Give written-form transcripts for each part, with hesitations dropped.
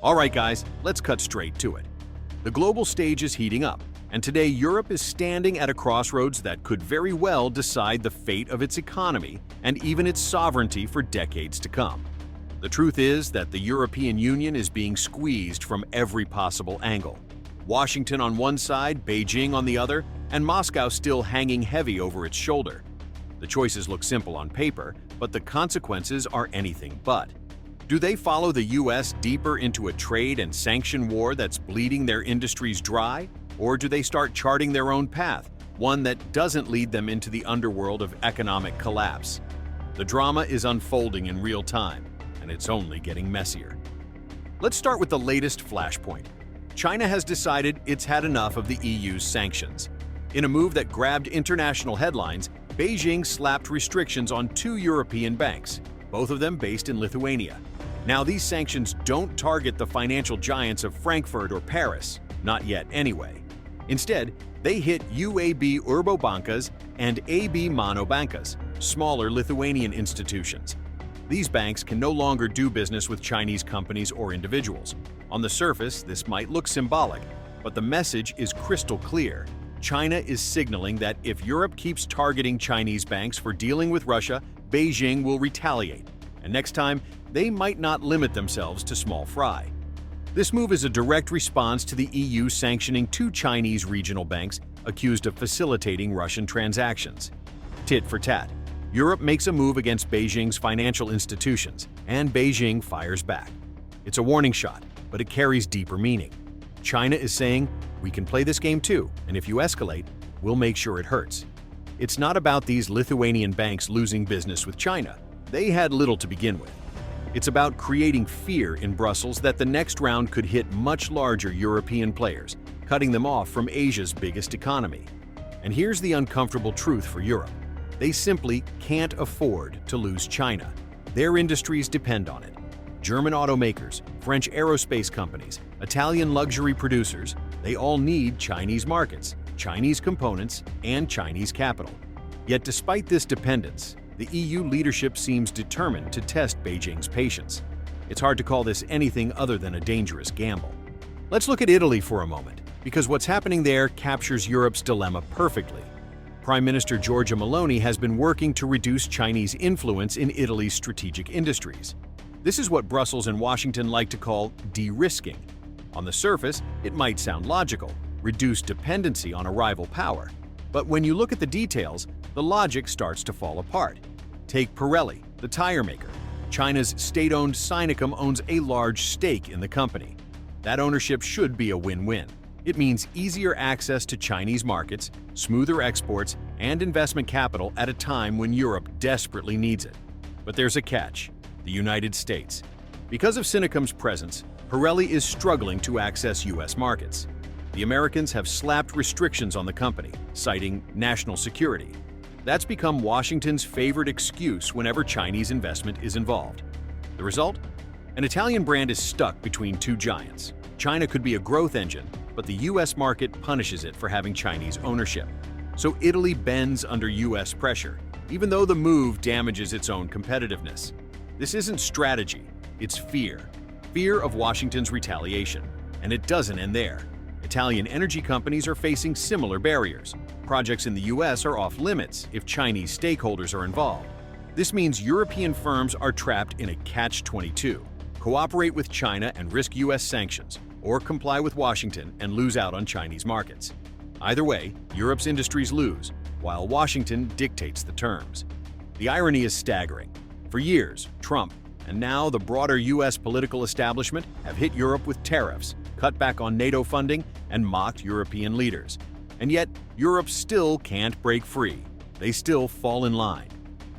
All right, guys, let's cut straight to it. The global stage is heating up, and today Europe is standing at a crossroads that could very well decide the fate of its economy and even its sovereignty for decades to come. The truth is that the European Union is being squeezed from every possible angle. Washington on one side, Beijing on the other, and Moscow still hanging heavy over its shoulder. The choices look simple on paper, but the consequences are anything but. Do they follow the US deeper into a trade and sanction war that's bleeding their industries dry? Or do they start charting their own path, one that doesn't lead them into the underworld of economic collapse? The drama is unfolding in real time, and it's only getting messier. Let's start with the latest flashpoint. China has decided it's had enough of the EU's sanctions. In a move that grabbed international headlines, Beijing slapped restrictions on 2 European banks, both of them based in Lithuania. Now, these sanctions don't target the financial giants of Frankfurt or Paris, not yet anyway. Instead, they hit UAB Urbobankas and AB Mano Bankas, smaller Lithuanian institutions. These banks can no longer do business with Chinese companies or individuals. On the surface, this might look symbolic, but the message is crystal clear. China is signaling that if Europe keeps targeting Chinese banks for dealing with Russia, Beijing will retaliate. And next time, they might not limit themselves to small fry. This move is a direct response to the EU sanctioning 2 Chinese regional banks accused of facilitating Russian transactions. Tit for tat. Europe makes a move against Beijing's financial institutions, and Beijing fires back. It's a warning shot, but it carries deeper meaning. China is saying, we can play this game too, and if you escalate, we'll make sure it hurts. It's not about these Lithuanian banks losing business with China. They had little to begin with. It's about creating fear in Brussels that the next round could hit much larger European players, cutting them off from Asia's biggest economy. And here's the uncomfortable truth for Europe. They simply can't afford to lose China. Their industries depend on it. German automakers, French aerospace companies, Italian luxury producers, they all need Chinese markets, Chinese components, and Chinese capital. Yet despite this dependence, the EU leadership seems determined to test Beijing's patience. It's hard to call this anything other than a dangerous gamble. Let's look at Italy for a moment, because what's happening there captures Europe's dilemma perfectly. Prime Minister Giorgia Meloni has been working to reduce Chinese influence in Italy's strategic industries. This is what Brussels and Washington like to call de-risking. On the surface, it might sound logical, reduce dependency on a rival power. But when you look at the details, the logic starts to fall apart. Take Pirelli, the tire maker. China's state-owned Sinochem owns a large stake in the company. That ownership should be a win-win. It means easier access to Chinese markets, smoother exports, and investment capital at a time when Europe desperately needs it. But there's a catch: the United States. Because of Sinochem's presence, Pirelli is struggling to access U.S. markets. The Americans have slapped restrictions on the company, citing national security. That's become Washington's favorite excuse whenever Chinese investment is involved. The result? An Italian brand is stuck between 2 giants. China could be a growth engine, but the U.S. market punishes it for having Chinese ownership. So Italy bends under U.S. pressure, even though the move damages its own competitiveness. This isn't strategy, it's fear. Fear of Washington's retaliation. And it doesn't end there. Italian energy companies are facing similar barriers. Projects in the U.S. are off limits if Chinese stakeholders are involved. This means European firms are trapped in a catch-22. Cooperate with China and risk U.S. sanctions, or comply with Washington and lose out on Chinese markets. Either way, Europe's industries lose, while Washington dictates the terms. The irony is staggering. For years, Trump, and now the broader U.S. political establishment, have hit Europe with tariffs, cut back on NATO funding, and mocked European leaders. And yet, Europe still can't break free. They still fall in line.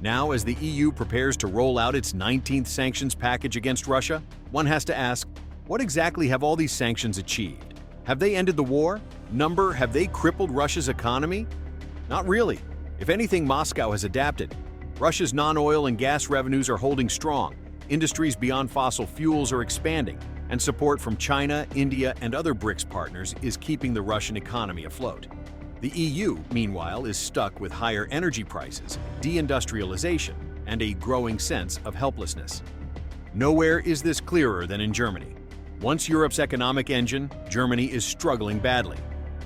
Now, as the EU prepares to roll out its 19th sanctions package against Russia, one has to ask, what exactly have all these sanctions achieved? Have they ended the war? Have they crippled Russia's economy? Not really. If anything, Moscow has adapted. Russia's non-oil and gas revenues are holding strong, industries beyond fossil fuels are expanding, and support from China, India, and other BRICS partners is keeping the Russian economy afloat. The EU, meanwhile, is stuck with higher energy prices, deindustrialization, and a growing sense of helplessness. Nowhere is this clearer than in Germany. Once Europe's economic engine, Germany is struggling badly.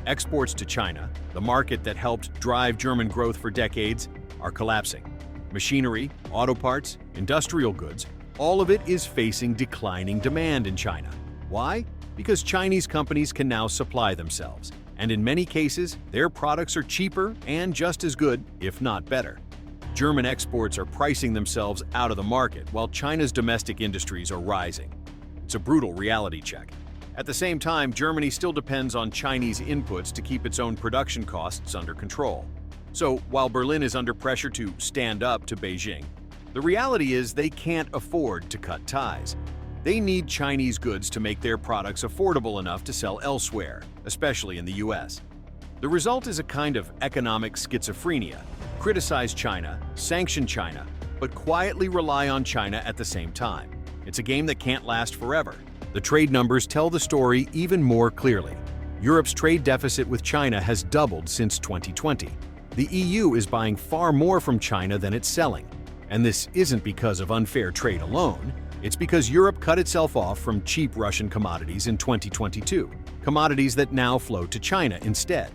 Exports to China, the market that helped drive German growth for decades, are collapsing. Machinery, auto parts, industrial goods, all of it is facing declining demand in China. Why? Because Chinese companies can now supply themselves, and in many cases, their products are cheaper and just as good, if not better. German exports are pricing themselves out of the market, while China's domestic industries are rising. It's a brutal reality check. At the same time, Germany still depends on Chinese inputs to keep its own production costs under control. So, while Berlin is under pressure to stand up to Beijing, the reality is they can't afford to cut ties. They need Chinese goods to make their products affordable enough to sell elsewhere, especially in the US. The result is a kind of economic schizophrenia. Criticize China, sanction China, but quietly rely on China at the same time. It's a game that can't last forever. The trade numbers tell the story even more clearly. Europe's trade deficit with China has doubled since 2020. The EU is buying far more from China than it's selling. And this isn't because of unfair trade alone. It's because Europe cut itself off from cheap Russian commodities in 2022, commodities that now flow to China instead.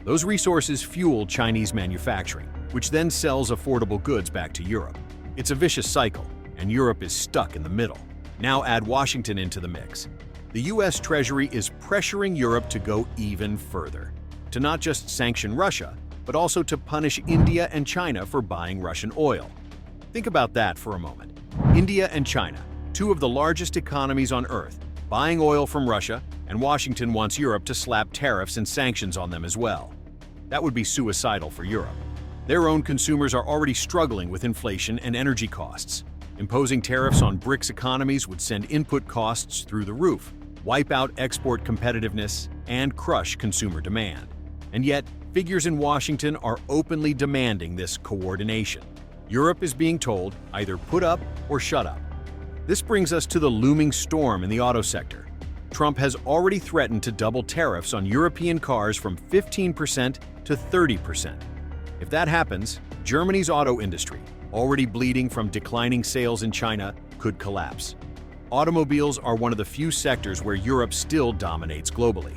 Those resources fuel Chinese manufacturing, which then sells affordable goods back to Europe. It's a vicious cycle, and Europe is stuck in the middle. Now add Washington into the mix. The US Treasury is pressuring Europe to go even further, to not just sanction Russia, but also to punish India and China for buying Russian oil. Think about that for a moment. India and China, two of the largest economies on Earth, buying oil from Russia, and Washington wants Europe to slap tariffs and sanctions on them as well. That would be suicidal for Europe. Their own consumers are already struggling with inflation and energy costs. Imposing tariffs on BRICS economies would send input costs through the roof, wipe out export competitiveness, and crush consumer demand. And yet, figures in Washington are openly demanding this coordination. Europe is being told either put up or shut up. This brings us to the looming storm in the auto sector. Trump has already threatened to double tariffs on European cars from 15% to 30%. If that happens, Germany's auto industry, already bleeding from declining sales in China, could collapse. Automobiles are one of the few sectors where Europe still dominates globally.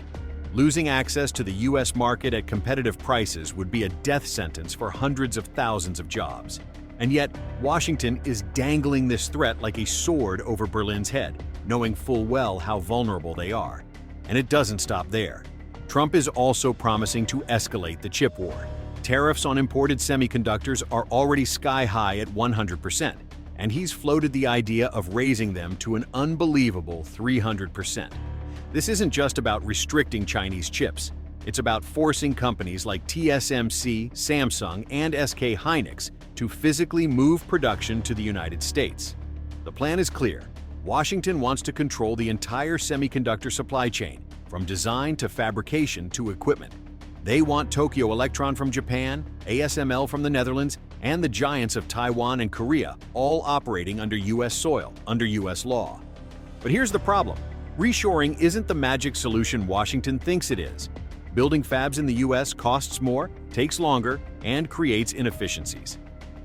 Losing access to the US market at competitive prices would be a death sentence for hundreds of thousands of jobs. And yet, Washington is dangling this threat like a sword over Berlin's head, knowing full well how vulnerable they are. And it doesn't stop there. Trump is also promising to escalate the chip war. Tariffs on imported semiconductors are already sky-high at 100%, and he's floated the idea of raising them to an unbelievable 300%. This isn't just about restricting Chinese chips. It's about forcing companies like TSMC, Samsung, and SK Hynix to physically move production to the United States. The plan is clear. Washington wants to control the entire semiconductor supply chain, from design to fabrication to equipment. They want Tokyo Electron from Japan, ASML from the Netherlands, and the giants of Taiwan and Korea all operating under US soil, under US law. But here's the problem. Reshoring isn't the magic solution Washington thinks it is. Building fabs in the US costs more, takes longer, and creates inefficiencies.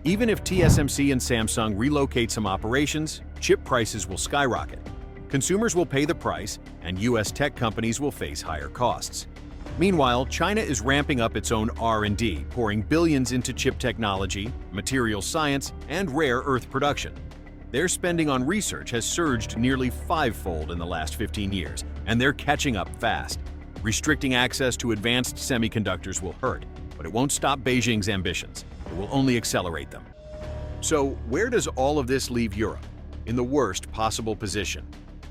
Even if TSMC and Samsung relocate some operations, chip prices will skyrocket. Consumers will pay the price, and US tech companies will face higher costs. Meanwhile, China is ramping up its own R&D, pouring billions into chip technology, materials science, and rare earth production. Their spending on research has surged nearly fivefold in the last 15 years, and they're catching up fast. Restricting access to advanced semiconductors will hurt, but it won't stop Beijing's ambitions. It will only accelerate them. So, where does all of this leave Europe? In the worst possible position.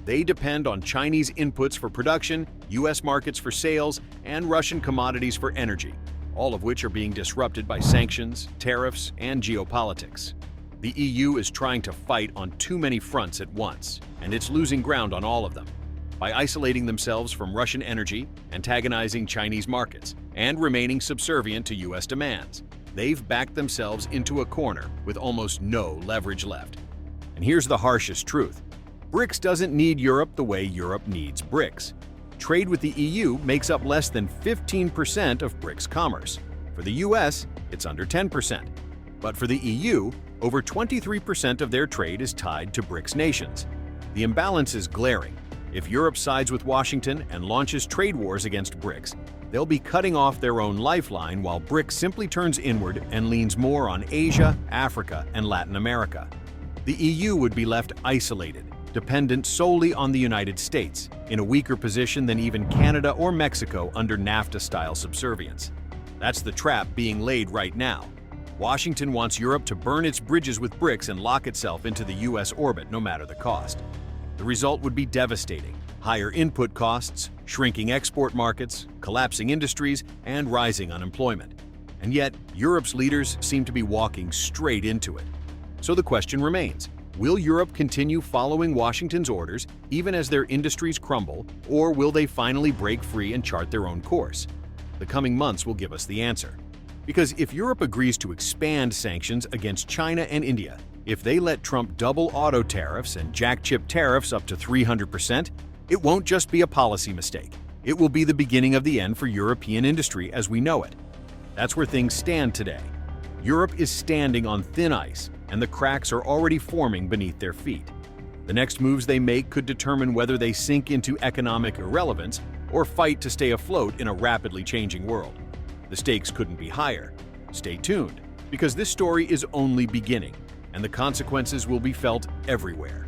They depend on Chinese inputs for production, US markets for sales, and Russian commodities for energy, all of which are being disrupted by sanctions, tariffs, and geopolitics. The EU is trying to fight on too many fronts at once, and it's losing ground on all of them. By isolating themselves from Russian energy, antagonizing Chinese markets, and remaining subservient to US demands, they've backed themselves into a corner with almost no leverage left. And here's the harshest truth. BRICS doesn't need Europe the way Europe needs BRICS. Trade with the EU makes up less than 15% of BRICS commerce. For the US, it's under 10%. But for the EU, over 23% of their trade is tied to BRICS nations. The imbalance is glaring. If Europe sides with Washington and launches trade wars against BRICS, they'll be cutting off their own lifeline while BRICS simply turns inward and leans more on Asia, Africa, and Latin America. The EU would be left isolated, dependent solely on the United States, in a weaker position than even Canada or Mexico under NAFTA-style subservience. That's the trap being laid right now. Washington wants Europe to burn its bridges with BRICS and lock itself into the US orbit no matter the cost. The result would be devastating: higher input costs, shrinking export markets, collapsing industries, and rising unemployment. And yet, Europe's leaders seem to be walking straight into it. So the question remains: will Europe continue following Washington's orders even as their industries crumble, or will they finally break free and chart their own course? The coming months will give us the answer. Because if Europe agrees to expand sanctions against China and India, if they let Trump double auto tariffs and jack chip tariffs up to 300%, it won't just be a policy mistake. It will be the beginning of the end for European industry as we know it. That's where things stand today. Europe is standing on thin ice, and the cracks are already forming beneath their feet. The next moves they make could determine whether they sink into economic irrelevance or fight to stay afloat in a rapidly changing world. The stakes couldn't be higher. Stay tuned, because this story is only beginning, and the consequences will be felt everywhere.